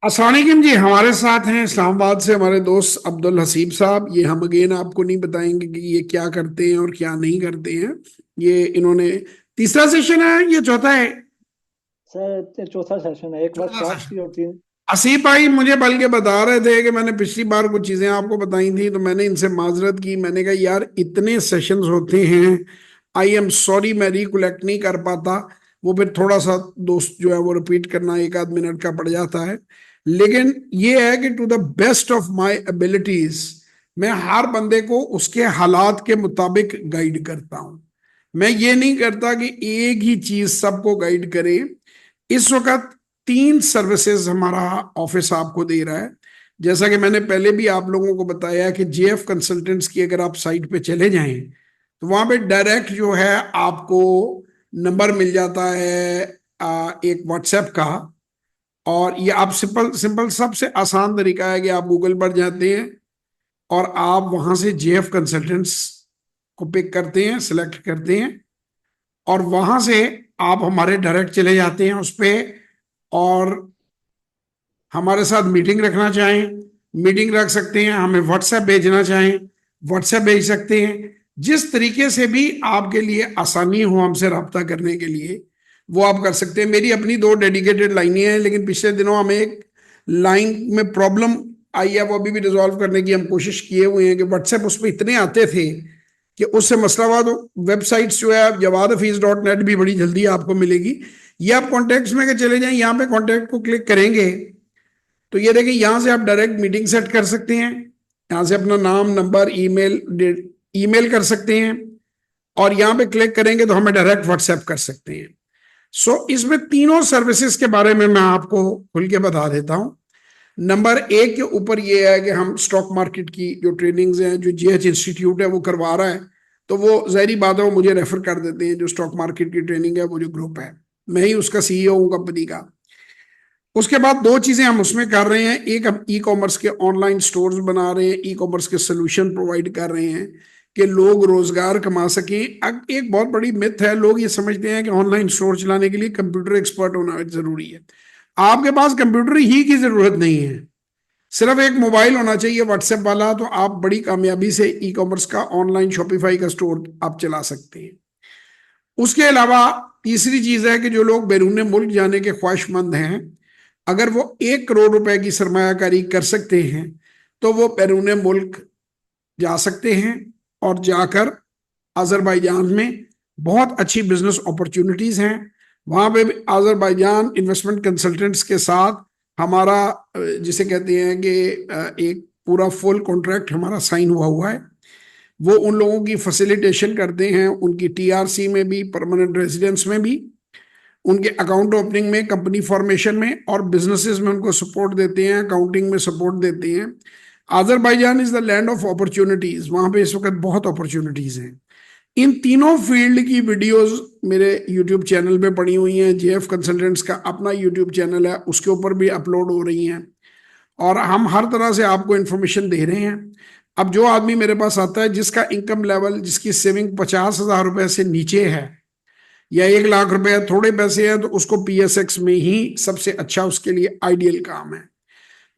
अस्सलामुअलैकुम जी। हमारे साथ हैं इस्लामाबाद से हमारे दोस्त अब्दुल हसीब साहब। ये हम अगेन आपको नहीं बताएंगे कि ये क्या करते हैं और क्या नहीं करते हैं। ये इन्होंने तीसरा सेशन है, ये चौथा है? सर चौथा सेशन है। एक बार चौथा स्टार्ट सेशन। की और तीन। हसीब भाई मुझे बल्कि बता रहे थे कि मैंने पिछली बार कुछ चीजें आपको बताई थी, तो मैंने इनसे माजरत की। मैंने कहा यार इतने सेशंस होते हैं, आई एम सॉरी मैं रिकलेक्ट नहीं कर पाता। वो फिर थोड़ा सा दोस्त जो है वो रिपीट करना एक आध मिनट का पड़ जाता है। लेकिन ये है कि to the best of my abilities मैं हर बंदे को उसके हालात के मुताबिक गाइड करता हूं। मैं ये नहीं करता कि एक ही चीज सबको गाइड करे। इस वक्त तीन सर्विसेज हमारा ऑफिस आपको दे रहा है। जैसा कि मैंने पहले भी आप लोगों को बताया कि जेएफ कंसल्टेंट्स की अगर आप साइट पे चले जाएं तो वहां पे डायरेक्ट जो है आपको नंबर मिल जाता है एक व्हाट्सएप का। और ये आप सिंपल सिंपल सबसे आसान तरीका है कि आप गूगल पर जाते हैं और आप वहां से जेएफ कंसल्टेंट्स को पिक करते हैं, सिलेक्ट करते हैं, और वहां से आप हमारे डायरेक्ट चले जाते हैं उस पे। और हमारे साथ मीटिंग रखना चाहें मीटिंग रख सकते हैं, हमें व्हाट्सएप भेजना चाहें व्हाट्सएप भेज सकते हैं। जिस तरीके से भी आपके लिए आसानी हो हमसे रब्ता करने के लिए वो आप कर सकते हैं। मेरी अपनी दो डेडिकेटेड लाइनें हैं, लेकिन पिछले दिनों हमें एक लाइन में प्रॉब्लम आई है, वो अभी भी रिजॉल्व करने की हम कोशिश किए हुए हैं कि व्हाट्सएप उस पर इतने आते थे कि उससे मसला हुआ। तो वेबसाइट्स जो है jawadhafiz.net भी बड़ी जल्दी आपको मिलेगी। ये आप कॉन्टैक्ट्स में के चले जाएं, यहाँ पे कॉन्टैक्ट को क्लिक करेंगे तो ये देखिए यहां से आप डायरेक्ट मीटिंग सेट कर सकते हैं। यहां से अपना नाम, नंबर, ईमेल, ईमेल कर सकते हैं, और यहां पे क्लिक करेंगे तो हमें डायरेक्ट व्हाट्सएप कर सकते हैं। इसमें तीनों सर्विसेज के बारे में मैं आपको खुल के बता देता हूं। नंबर एक के ऊपर ये है कि हम स्टॉक मार्केट की जो ट्रेनिंग्स हैं, जो जीएच इंस्टीट्यूट है वो करवा रहा है, तो वो जहरी बात है वो मुझे रेफर कर देते हैं। जो स्टॉक मार्केट की ट्रेनिंग है वो जो ग्रुप है, मैं ही उसका सीईओ हूँ कंपनी का। उसके बाद दो चीजें हम उसमें कर रहे हैं। एक, हम ई कॉमर्स के ऑनलाइन स्टोर्स बना रहे हैं, ई कॉमर्स के सोल्यूशन प्रोवाइड कर रहे हैं कि लोग रोजगार कमा सकें। अब एक बहुत बड़ी मिथ है, लोग ये समझते हैं कि ऑनलाइन स्टोर चलाने के लिए कंप्यूटर एक्सपर्ट होना जरूरी है। आपके पास कंप्यूटर ही की जरूरत नहीं है, सिर्फ एक मोबाइल होना चाहिए व्हाट्सएप वाला, तो आप बड़ी कामयाबी से ई कॉमर्स का, ऑनलाइन शॉपिफाई का स्टोर आप चला सकते हैं। उसके अलावा तीसरी चीज है कि जो लोग बैरून मुल्क जाने के ख्वाहिशमंद हैं, अगर वो 1 करोड़ रुपए की सरमायाकारी कर सकते हैं तो वो बैरून मुल्क जा सकते हैं। और जाकर अजरबैजान में बहुत अच्छी बिजनेस अपॉर्चुनिटीज हैं। वहां पे भी अजरबैजान इन्वेस्टमेंट कंसल्टेंट्स के साथ हमारा जिसे कहते हैं कि एक पूरा फुल कॉन्ट्रैक्ट हमारा साइन हुआ हुआ है। वो उन लोगों की फैसिलिटेशन करते हैं, उनकी टीआरसी में भी, परमानेंट रेजिडेंस में भी, उनके अकाउंट ओपनिंग में, कंपनी फॉर्मेशन में, और बिजनेसेस में उनको सपोर्ट देते हैं, अकाउंटिंग में सपोर्ट देते हैं। Azerbaijan is the land of opportunities, वहां पे इस वक्त बहुत अपॉर्चुनिटीज हैं। इन तीनों फील्ड की वीडियोस मेरे यूट्यूब चैनल पे पड़ी हुई हैं। जेएफ कंसल्टेंट्स का अपना यूट्यूब चैनल है, उसके ऊपर भी अपलोड हो रही हैं, और हम हर तरह से आपको इन्फॉर्मेशन दे रहे हैं। अब जो आदमी मेरे पास आता है जिसका इनकम लेवल, जिसकी सेविंग 50,000 रुपए से नीचे है या 1 लाख रुपए थोड़े पैसे हैं, तो उसको पीएसएक्स में ही सबसे अच्छा, उसके लिए आइडियल काम है।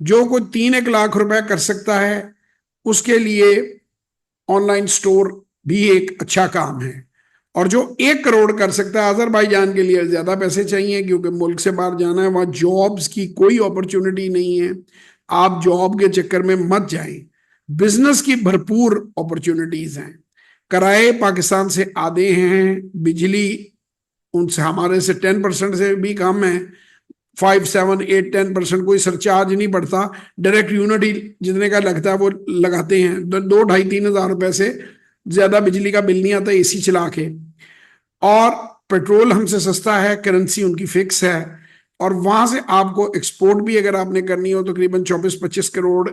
जो कोई 3-1 लाख रुपए कर सकता है उसके लिए ऑनलाइन स्टोर भी एक अच्छा काम है। और जो 1 करोड़ कर सकता है, अजरबैजान के लिए ज्यादा पैसे चाहिए क्योंकि मुल्क से बाहर जाना है, वहां जॉब्स की कोई अपॉर्चुनिटी नहीं है। आप जॉब के चक्कर में मत जाएं, बिजनेस की भरपूर अपॉर्चुनिटीज हैं। किराए पाकिस्तान से आधे हैं, बिजली उनसे हमारे से 10% से भी कम है। 5, 7, 8, 10% कोई सरचार्ज नहीं पड़ता। डायरेक्ट यूनिट ही जितने का लगता है वो लगाते हैं। 2, 2, 2, 2, 3 हज़ार रुपए से ज्यादा बिजली का बिल नहीं आता एसी चला के। और पेट्रोल हमसे सस्ता है, करेंसी उनकी फिक्स है। और वहां से आपको एक्सपोर्ट भी अगर आपने करनी हो तो करीबन 24-25 करोड़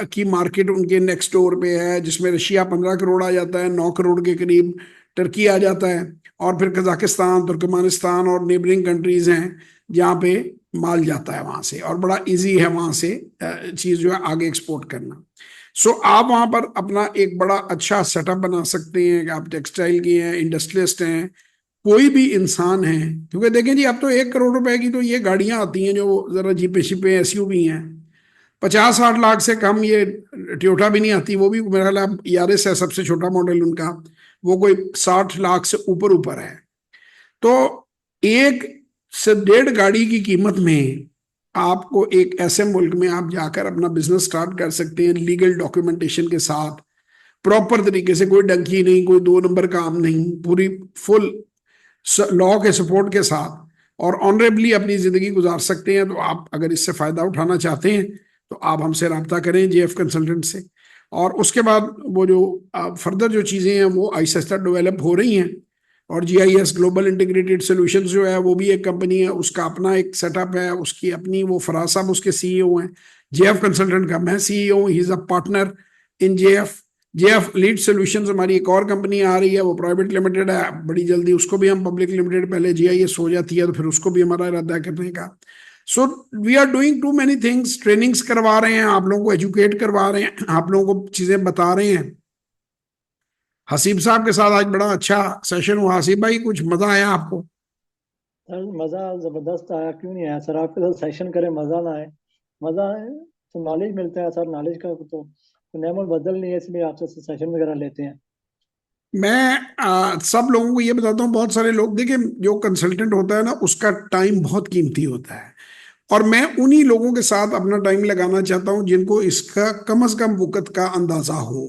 की मार्केट उनके नेक्स्ट डोर पे है, जिसमें रशिया 15 करोड़ आ जाता है, 9 करोड़ के करीब टर्की आ जाता है, और फिर कजाकिस्तान, तुर्कमेनिस्तान और नेबरिंग कंट्रीज हैं जहाँ पे माल जाता है वहां से, और बड़ा इजी है वहां से चीज जो है आगे एक्सपोर्ट करना। आप वहां पर अपना एक बड़ा अच्छा सेटअप बना सकते हैं कि आप टेक्सटाइल के हैं, इंडस्ट्रियलिस्ट हैं, कोई भी इंसान है, क्योंकि देखें जी अब तो 1 करोड़ रुपए की तो ये गाड़ियां आती हैं जो जरा जीपे शिपे एसयूवी हैं, 50-60 लाख से कम ये टोयोटा भी नहीं आती, वो भी मेरा ख्याल है यारिस है सबसे छोटा मॉडल उनका, वो कोई 60 लाख से ऊपर ऊपर है। तो 1 से 1.5 गाड़ी की कीमत में आपको एक ऐसे मुल्क में आप जाकर अपना बिजनेस स्टार्ट कर सकते हैं लीगल डॉक्यूमेंटेशन के साथ, प्रॉपर तरीके से, कोई डंकी नहीं, कोई 2 नंबर काम नहीं, पूरी फुल लॉ के सपोर्ट के साथ, और ऑनरेबली अपनी जिंदगी गुजार सकते हैं। तो आप अगर इससे फायदा उठाना चाहते हैं तो आप हमसे रब्ता करें जेएफ कंसल्टेंट से। और उसके बाद वो जो फर्दर जो चीज़ें हैं वो आहिस्ता आहिस्ता डेवलप हो रही हैं। और जीआईएस ग्लोबल इंटीग्रेटेड सॉल्यूशंस जो है वो भी एक कंपनी है, उसका अपना एक सेटअप है, उसकी अपनी, वो फराज साहब उसके सीईओ हैं। जेएफ कंसल्टेंट का मैं सीईओ हूँ, he is a partner in JF. JF lead solutions हमारी एक और कंपनी आ रही है, वो प्राइवेट लिमिटेड है, बड़ी जल्दी उसको भी हम पब्लिक लिमिटेड, पहले जीआईएस हो जाती है तो फिर उसको भी हमारा इरादा है करने का। So we are doing too many things, trainings करवा रहे हैं, आप लोगों को एजुकेट करवा रहे हैं, आप लोगों को चीजें बता रहे हैं। हसीब साहब के साथ आज बड़ा अच्छा सेशन हुआ। हसीब भाई कुछ मजा आया आपको? सर मज़ा ज़बरदस्त आया, क्यों नहीं आया सर, आपके साथ सेशन करें मज़ा ना आए? मज़ा आए तो नॉलेज मिलता है सर, नॉलेज का तो नेमल बदल नहीं है, इसलिए आपसे सेशन वगैरह लेते हैं। मैं सब लोगों को ये बताता हूँ, बहुत सारे लोग देखिए जो कंसल्टेंट होता है ना उसका टाइम बहुत कीमती होता है, और मैं उन्हीं लोगों के साथ अपना टाइम लगाना चाहता हूं जिनको इसका कम से कम वक़्त का अंदाजा हो।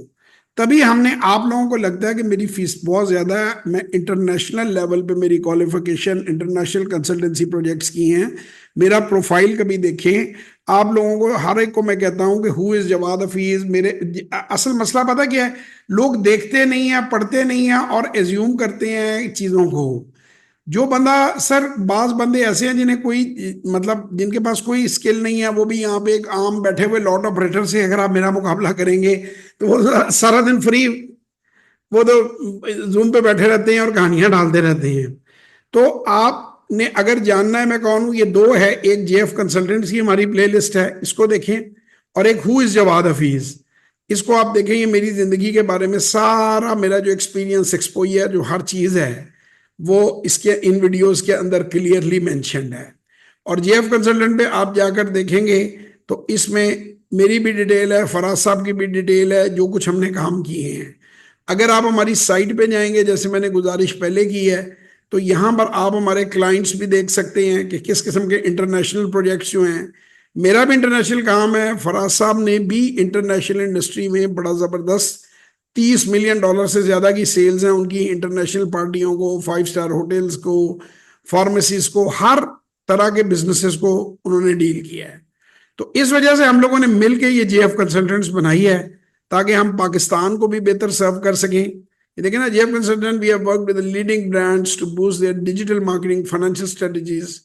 तभी हमने, आप लोगों को लगता है कि मेरी फीस बहुत ज्यादा है, मैं इंटरनेशनल लेवल पे मेरी क्वालिफिकेशन इंटरनेशनल कंसल्टेंसी प्रोजेक्ट्स की हैं, मेरा प्रोफाइल कभी देखें। आप लोगों को हर एक को मैं कहता हूं कि हु इज जवाद हफीज, मेरे असल मसला पता क्या है, लोग देखते नहीं है, पढ़ते नहीं है और एज्यूम करते हैं चीजों को। जो बंदा, सर बाज बंदे ऐसे हैं जिन्हें कोई, मतलब जिनके पास कोई स्किल नहीं है, वो भी यहाँ पे एक आम बैठे हुए लॉट ऑपरेटर से अगर आप मेरा मुकाबला करेंगे तो वो सारा दिन फ्री, वो तो जूम पे बैठे रहते हैं और कहानियां डालते रहते हैं। तो आपने अगर जानना है मैं कौन हूं, ये दो है, एक जेएफ कंसल्टेंट्स की हमारी प्लेलिस्ट है, इसको देखें, और एक हु इज जवाद हफीज, इसको आप देखें। ये मेरी जिंदगी के बारे में सारा मेरा जो एक्सपीरियंस, एक्सपोजर, जो हर चीज है वो इसके इन वीडियोस के अंदर क्लियरली मेंशन्ड है। और जेएफ कंसल्टेंट पे आप जाकर देखेंगे तो इसमें मेरी भी डिटेल है, फराज साहब की भी डिटेल है, जो कुछ हमने काम किए हैं। अगर आप हमारी साइट पे जाएंगे, जैसे मैंने गुजारिश पहले की है, तो यहाँ पर आप हमारे क्लाइंट्स भी देख सकते हैं कि किस किस्म के इंटरनेशनल प्रोजेक्ट्स जो हैं। मेरा भी इंटरनेशनल काम है, फराज साहब ने भी इंटरनेशनल इंडस्ट्री में बड़ा ज़बरदस्त $30 मिलियन से ज़्यादा की सेल्स हैं उनकी, इंटरनेशनल पार्टियों को, 5 स्टार होटल्स को, फार्मेसीज को, हर तरह के बिजनेसेस को उन्होंने डील किया है। तो इस वजह से हम लोगों ने मिलकर ये जेएफ कंसल्टेंट्स बनाई है ताकि हम पाकिस्तान को भी बेहतर सर्व कर सकें। ये देखें ना, JF consultant we have worked with leading brands to boost their digital marketing, financial strategies,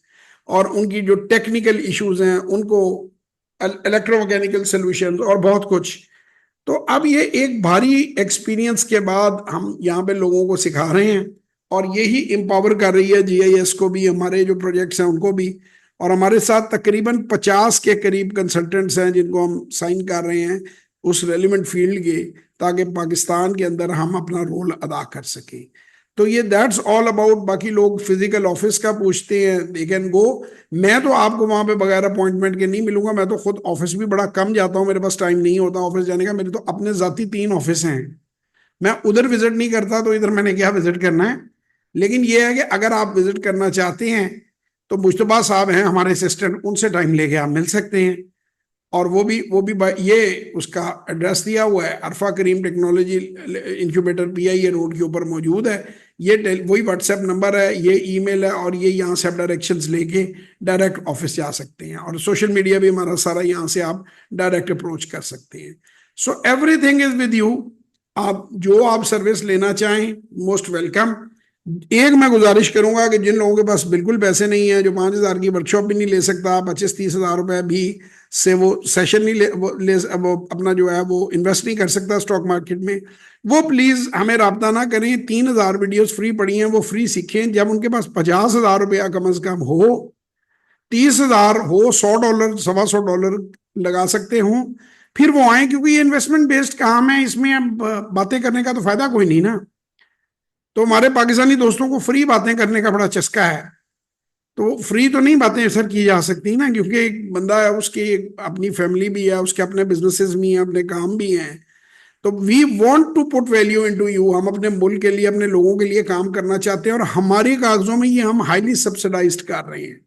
और उनकी जो टेक्निकल इश्यूज हैं उनको, इलेक्ट्रोमैकेनिकल सॉल्यूशंस और बहुत कुछ। तो अब ये एक भारी एक्सपीरियंस के बाद हम यहाँ पे लोगों को सिखा रहे हैं, और यही एम्पावर कर रही है जीआईएस को भी, हमारे जो प्रोजेक्ट्स हैं उनको भी। और हमारे साथ तकरीबन 50 के करीब कंसल्टेंट्स हैं जिनको हम साइन कर रहे हैं उस रेलिवेंट फील्ड के, ताकि पाकिस्तान के अंदर हम अपना रोल अदा कर सकें। तो ये दैट्स ऑल अबाउट। बाकी लोग फिजिकल ऑफिस का पूछते हैं, दे कैन गो। मैं तो आपको वहां पे बगैर अपॉइंटमेंट के नहीं मिलूंगा, मैं तो खुद ऑफिस भी बड़ा कम जाता हूँ, मेरे पास टाइम नहीं होता ऑफिस जाने का। मेरे तो अपने जाती 3 ऑफिस हैं, मैं उधर विजिट नहीं करता, तो इधर मैंने क्या विजिट करना है। लेकिन ये है कि अगर आप विजिट करना चाहते हैं तो मुश्तबा साहब हैं हमारे असिस्टेंट, उनसे टाइम लेके आप मिल सकते हैं। और वो भी ये उसका एड्रेस दिया हुआ है, अरफा करीम टेक्नोलॉजी इंक्यूबेटर पीआईए रोड के ऊपर मौजूद है। ये वही व्हाट्सएप नंबर है, ये ईमेल है, और ये यहाँ से आप डायरेक्शंस लेके डायरेक्ट ऑफिस जा सकते हैं। और सोशल मीडिया भी हमारा सारा, यहाँ से आप डायरेक्ट अप्रोच कर सकते हैं। So everything is with you. आप जो आप सर्विस लेना चाहें, मोस्ट वेलकम। एक मैं गुजारिश करूंगा कि जिन लोगों के पास बिल्कुल पैसे नहीं है, जो 5,000 की वर्कशॉप भी नहीं ले सकता, 25-30 हज़ार रुपए भी से वो सेशन नहीं वो अपना जो है वो इन्वेस्ट नहीं कर सकता स्टॉक मार्केट में, वो प्लीज हमें राब्ता ना करें। 3,000 वीडियोस फ्री पड़ी हैं, वो फ्री सीखें। जब उनके पास 50,000 रुपया कम से कम हो, 30,000 हो, $100 $125 लगा सकते हो, फिर वो आए, क्योंकि ये इन्वेस्टमेंट बेस्ड काम है, इसमें अब बातें करने का तो फायदा कोई नहीं ना। तो हमारे पाकिस्तानी दोस्तों को फ्री बातें करने का बड़ा चस्का है। तो फ्री तो नहीं बातें सर की जा सकती ना, क्योंकि एक बंदा है, उसकी अपनी फैमिली भी है, उसके अपने बिजनेसेस भी हैं, अपने काम भी हैं। तो we want to put value into you, हम अपने मुल्क के लिए, अपने लोगों के लिए काम करना चाहते हैं, और हमारे कागजों में ये हम हाईली सब्सिडाइज्ड कर रहे हैं।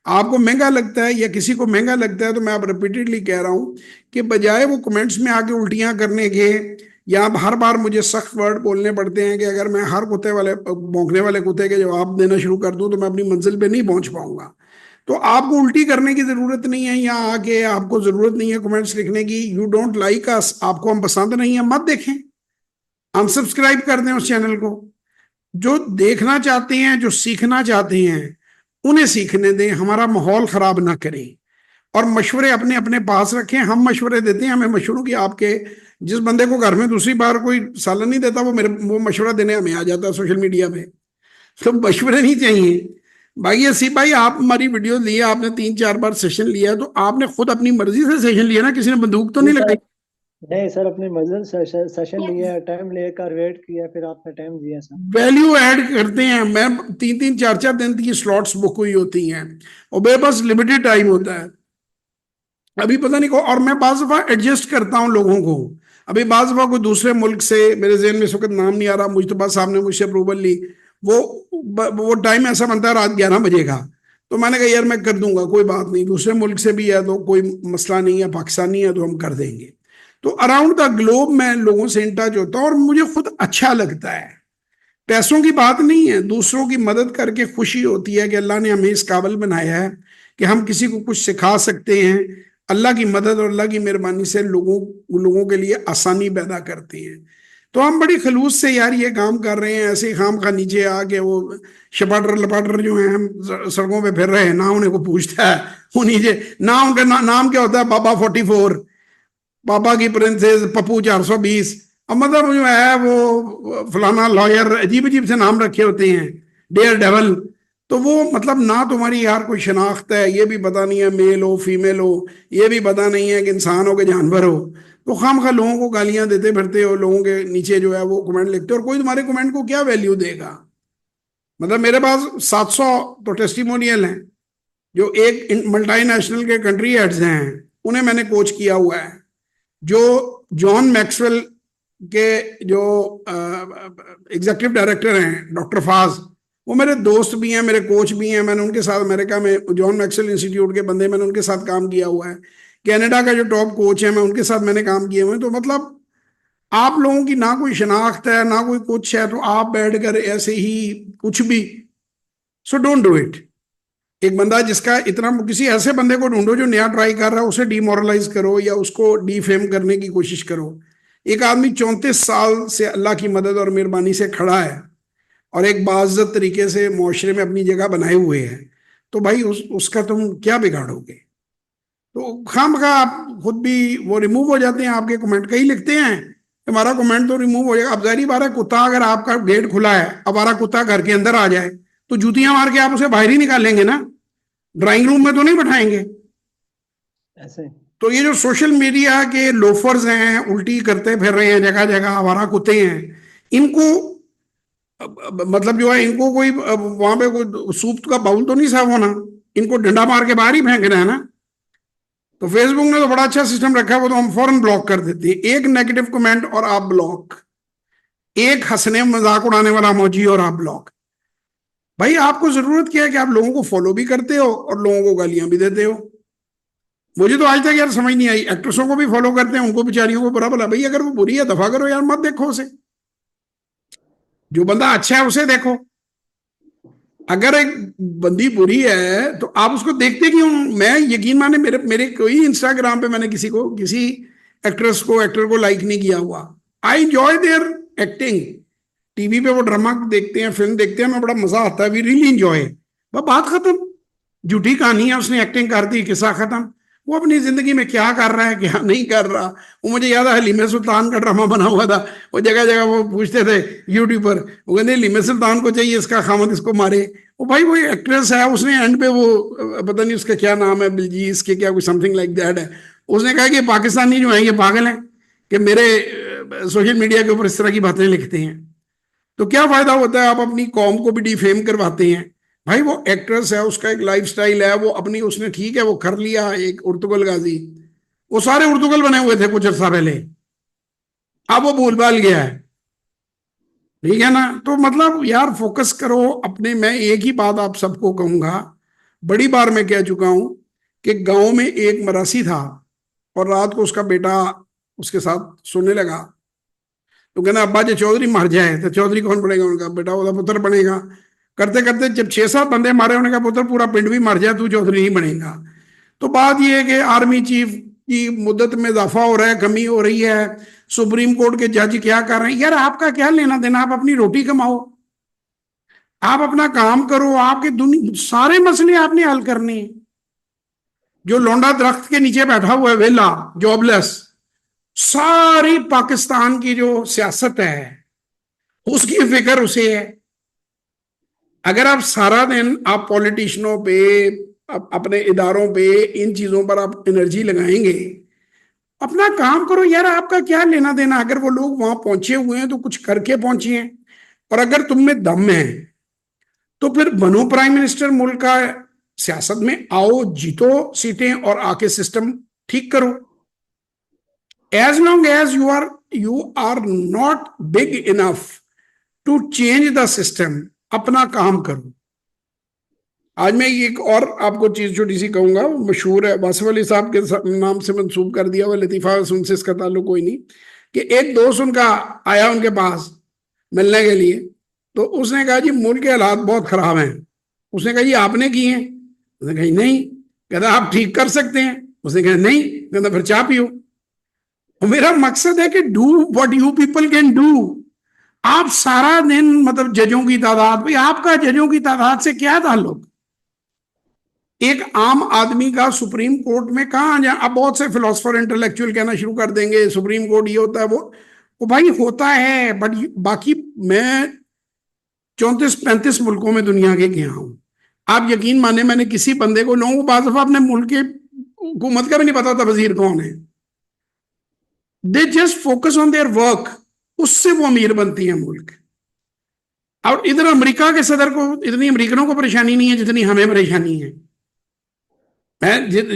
आपको महंगा लगता है या किसी को महंगा लगता है, तो मैं अब रिपीटेडली कह रहा हूं कि बजाय वो कमेंट्स में आके उल्टियां करने के, या अब हर बार मुझे सख्त वर्ड बोलने पड़ते हैं कि अगर मैं हर कुत्ते वाले भौंकने वाले कुत्ते के जवाब देना शुरू कर दूं तो मैं अपनी मंजिल पे नहीं पहुंच पाऊंगा। तो आपको उल्टी करने की जरूरत नहीं है, यहाँ आके आपको जरूरत नहीं है कमेंट्स लिखने की। यू डोंट लाइक अस, आपको हम पसंद नहीं है, मत देखें, अनसब्सक्राइब कर दें उस चैनल को। जो देखना चाहते हैं, जो सीखना चाहते हैं, उन्हें सीखने दें, हमारा माहौल खराब ना करें। और मशवरे अपने अपने पास रखें, हम मशवरे देते हैं, हमें मशवरों की, आपके जिस बंदे को घर में दूसरी बार कोई सालन नहीं देता, वो मशवरा देने हमें आ जाता है सोशल मीडिया पे। तो मशवरे नहीं चाहिए भाई। ऐसी भाई, आप हमारी वीडियो लिए, आपने 3-4 बार सेशन लिया है, तो आपने खुद अपनी मर्जी से सेशन लिया ना, किसी ने बंदूक तो जी नहीं सर, लगाई। नहीं सर, अपनी मर्जी से सेशन लिया, टाइम लेकर वेट किया, फिर आपने टाइम दिया सर। वैल्यू ऐड करते हैं। मैं 3-3 4-4 दिन की स्लॉट्स बुक हुई होती हैं, और मेरे पास लिमिटेड टाइम होता है। अभी पता नहीं को, और मैं बाज़ दफा एडजस्ट करता हूँ लोगों को। अभी बाज़ दफा कोई दूसरे मुल्क से, मेरे जहन में इस वक्त नाम नहीं आ रहा, मुश्तबा साहब ने मुझसे अप्रूवल ली, वो वो टाइम ऐसा बनता है रात 11 बजे का। तो मैंने कहा यार मैं कर दूंगा, कोई बात नहीं, दूसरे मुल्क से भी है तो कोई मसला नहीं है, पाकिस्तानी है तो हम कर देंगे। तो अराउंड द ग्लोब मैं लोगों से इन टच होता हूँ, और मुझे खुद अच्छा लगता है। पैसों की बात नहीं है, दूसरों की मदद करके खुशी होती है कि अल्लाह ने हमें इस काबिल बनाया है कि हम किसी को कुछ सिखा सकते हैं। अल्लाह की मदद और अल्लाह की मेहरबानी से लोगों लोगों के लिए आसानी पैदा करते हैं। तो हम बड़ी खलूस से यार ये काम कर रहे हैं। ऐसे ही खाम खा नीचे आके वो शपाटर लपाटर जो हैं, हम सड़कों पे फिर रहे हैं, ना उन्हें को पूछता है। वो नीचे ना उनका नाम क्या होता है, बाबा 44, पापा की प्रिंसेस, पप्पू 420। अब मतलब जो है वो फलाना लॉयर, अजीब अजीब से नाम रखे होते हैं, डेयर डेवल। तो वो मतलब ना तुम्हारी यार कोई शनाख्त है, ये भी पता नहीं है मेल हो फीमेल हो, ये भी पता नहीं है कि इंसान हो कि जानवर हो। तो खामखा लोगों को गालियां देते फिरते हो, लोगों के नीचे जो है वो कमेंट लिखते हो, और कोई तुम्हारे कमेंट को क्या वैल्यू देगा। मतलब मेरे पास 700 तो टेस्टिमोनियल हैं, जो एक मल्टीनेशनल के कंट्री हेड्स हैं, उन्हें मैंने कोच किया हुआ है। जो जॉन मैक्सवेल के जो एग्जीक्यूटिव डायरेक्टर हैं, डॉक्टर फाज, वो मेरे दोस्त भी हैं, मेरे कोच भी हैं। मैंने उनके साथ अमेरिका में जॉन मैक्सवेल इंस्टीट्यूट के बंदे, मैंने उनके साथ काम किया हुआ है। कनाडा का जो टॉप कोच है, मैं उनके साथ मैंने काम किए हुए हैं। तो मतलब आप लोगों की ना कोई शनाख्त है ना कोई कुछ है, तो आप बैठ कर ऐसे ही कुछ भी, सो डोंट डू इट। एक बंदा जिसका इतना, किसी ऐसे बंदे को ढूंढो जो नया ट्राई कर रहा है, उसे डिमोरलाइज करो या उसको डीफेम करने की कोशिश करो। एक आदमी 34 साल से अल्लाह की मदद और मेहरबानी से खड़ा है, और एक बाइज्जत तरीके से मुआशरे में अपनी जगह बनाए हुए है। तो भाई उसका तुम क्या बिगाड़ोगे। तो खामखा आप खुद भी वो रिमूव हो जाते हैं, आपके कमेंट कई लिखते हैं, हमारा कमेंट तो रिमूव हो जाएगा। अब जाहिर बात है, कुत्ता अगर आपका गेट खुला है, हमारा कुत्ता घर के अंदर आ जाए, तो जूतियां मार के आप उसे बाहर ही निकालेंगे ना, ड्राइंग रूम में तो नहीं बैठाएंगे। ऐसे तो ये जो सोशल मीडिया के लोफर्स हैं, उल्टी करते फिर रहे हैं जगह जगह, आवारा कुत्ते हैं, इनको मतलब जो है, इनको कोई वहां पे कोई सूप का बाउल तो नहीं साफ होना, इनको डंडा मार के बाहर ही फेंकना है ना। तो फेसबुक ने तो बड़ा अच्छा सिस्टम रखा है, वो तो हम फौरन ब्लॉक कर देते हैं, एक नेगेटिव कमेंट और आप ब्लॉक, एक हंसने मजाक उड़ाने वाला इमोजी और आप ब्लॉक। भाई आपको जरूरत क्या है कि आप लोगों को फॉलो भी करते हो और लोगों को गालियां भी देते हो। मुझे तो आज तक यार समझ नहीं आई, एक्ट्रेसों को भी फॉलो करते हैं, उनको बेचारियों को बुरा भला। भाई अगर वो बुरी है दफा करो यार, मत देखो उसे। जो बंदा अच्छा है उसे देखो। अगर एक बंदी बुरी है तो आप उसको देखते क्यों। मैं यकीन माने, मेरे मेरे कोई इंस्टाग्राम पे मैंने किसी एक्ट्रेस को, एक्टर को लाइक नहीं किया हुआ। I enjoy there acting. TV पे वो ड्रामा देखते हैं, फिल्म देखते हैं, मैं बड़ा मजा आता है, वी रियली एंजॉय। वह बात खत्म। झूठी कहानी है, उसने एक्टिंग कर दी, किस्सा खत्म। वो अपनी जिंदगी में क्या कर रहा है क्या नहीं कर रहा। वो मुझे याद है हलीमे सुल्तान का ड्रामा बना हुआ था, वो जगह जगह वो पूछते थे यूट्यूब पर, वो कहते हलीमे सुल्तान को चाहिए इसका खामद इसको मारे। वो भाई वो एक्ट्रेस है, उसने एंड पे वो पता नहीं उसका क्या नाम है, बिलजीस के क्या कुछ समथिंग लाइक दैट है, उसने कहा कि पाकिस्तानी जो है ये पागल हैं कि मेरे सोशल मीडिया के ऊपर इस तरह की बातें लिखते हैं। तो क्या फायदा होता है, आप अपनी कौम को भी डिफेम करवाते हैं। भाई वो एक्ट्रेस है, उसका एक लाइफस्टाइल है, वो अपनी उसने ठीक है वो कर लिया, एक उर्तुगल गाजी, वो सारे उर्तुगल बने हुए थे कुछ अर्सा पहले, अब वो भूल भाल गया है, ठीक है ना। तो मतलब यार फोकस करो अपने। मैं एक ही बात आप सबको कहूंगा, बड़ी बार मैं कह चुका हूं कि गांव में एक मरासी था और रात को उसका बेटा उसके साथ सोने लगा, तो कहना अब्बा जी चौधरी मर जाए तो चौधरी कौन बनेगा, उनका बेटा ਉਹਦਾ पुत्र बनेगा। करते करते जब 6-7 बंदे मारे, उन्होंने कहा पुत्र पूरा पिंड भी मर जाए तू चौधरी नहीं बनेगा। तो बात यह है कि आर्मी चीफ की मुद्दत में इजाफा हो रहा है, कमी हो रही है, सुप्रीम कोर्ट के जज क्या कर रहे हैं, यार आपका क्या लेना देना, आप अपनी रोटी कमाओ, आप अपना काम करो, आपके दुनिया सारे मसले आपने हल करने हैं। जो लौंडा दरख्त के नीचे बैठा हुआ है वेला जॉबलेस, सारी पाकिस्तान की जो सियासत है उसकी फिक्र उसे है। अगर आप सारा दिन आप पॉलिटिशियनों पे, अपने इदारों पे, इन चीजों पर आप एनर्जी लगाएंगे, अपना काम करो यार, आपका क्या लेना देना। अगर वो लोग वहां पहुंचे हुए हैं तो कुछ करके पहुंचे हैं, और अगर तुम में दम है तो फिर बनो प्राइम मिनिस्टर मुल्क का, सियासत में आओ, जीतो सीटें और आके सिस्टम ठीक करो। As long as you are not big enough to change the system, अपना काम करो। आज मैं एक और आपको चीज छोटी सी कहूंगा, मशहूर है, वासिफ अली साहब के नाम से मंसूब कर दिया हुआ लतीफा, उनसे इसका ताल्लुक कोई नहीं, कि एक दोस्त उनका आया उनके पास मिलने के लिए, तो उसने कहा जी मुल्क के हालात बहुत खराब हैं। उसने कहा जी आपने किए हैं? उसने कहा नहीं। कहता आप ठीक कर सकते हैं? उसने कहा नहीं। कहता फिर चाय पियो। और मेरा मकसद है कि do what you people can do. आप सारा दिन मतलब जजों की तादाद, भाई आपका जजों की तादाद से क्या ताल्लुक। एक आम आदमी का सुप्रीम कोर्ट में कहां जाए। अब बहुत से फिलोसफर इंटेलेक्चुअल कहना शुरू कर देंगे सुप्रीम कोर्ट ये होता है वो भाई होता है, बट बाकी मैं 34-35 मुल्कों में दुनिया के गया हूं। आप यकीन माने मैंने किसी बंदे को, लोगों को बाज़ दफा अपने मुल्क के हुकूमत का भी नहीं पता था वजीर कौन है, they just focus on their work, उससे वो अमीर बनती है मुल्क। और इधर अमेरिका के सदर को इतनी अमेरिकनों को परेशानी नहीं है जितनी हमें परेशानी है।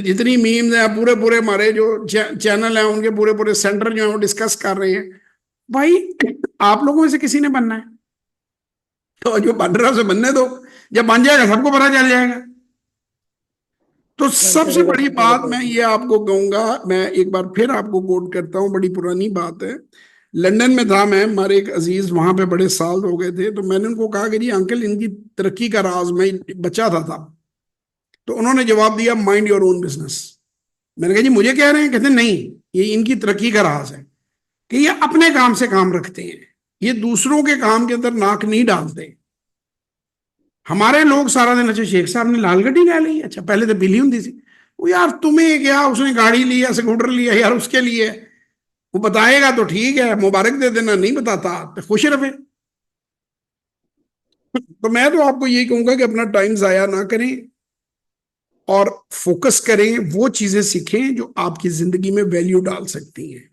जितनी मीम्स है पूरे पूरे हमारे जो चैनल है उनके पूरे पूरे सेंटर जो है वो डिस्कस कर रहे हैं। भाई आप लोगों में से किसी ने बनना है तो जो बन रहा है उसे बनने दो, जब बन जाएगा सबको पता चल जाएगा। तो सबसे बड़ी बात मैं ये आपको कहूंगा, मैं एक बार फिर आपको कोट करता हूं, बड़ी पुरानी बात है। लंदन में था मैं, हमारे एक अजीज वहां पे बड़े साल हो गए थे, तो मैंने उनको कहा कि जी अंकल इनकी तरक्की का राज, मैं बच्चा था तब, तो उन्होंने जवाब दिया माइंड योर ओन बिजनेस। मैंने कहा जी मुझे कह रहे हैं? कहते नहीं, ये इनकी तरक्की का राज है कि ये अपने काम से काम रखते हैं, ये दूसरों के काम के अंदर नाक नहीं डालते। हमारे लोग सारा दिन, अच्छा शेख साहब ने लाल गड्डी ले ली, अच्छा पहले तो बिल्ली होती थी, वो यार तुम्हें क्या, उसने गाड़ी लिया स्कूटर लिया यार उसके लिए, वो बताएगा तो ठीक है मुबारक दे देना, नहीं बताता तो खुश रहे। तो मैं तो आपको यही कहूंगा कि अपना टाइम जाया ना करें और फोकस करें, वो चीजें सीखें जो आपकी जिंदगी में वैल्यू डाल सकती हैं।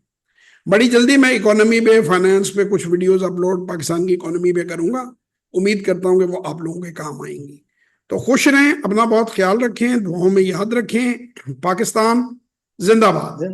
बड़ी जल्दी मैं इकोनॉमी पे, फाइनेंस पे कुछ वीडियोस अपलोड पाकिस्तान की इकोनॉमी पे करूंगा, उम्मीद करता हूं कि वो आप लोगों के काम आएंगी। तो खुश रहें, अपना बहुत ख्याल रखें, दुआओं में याद रखें। पाकिस्तान जिंदाबाद।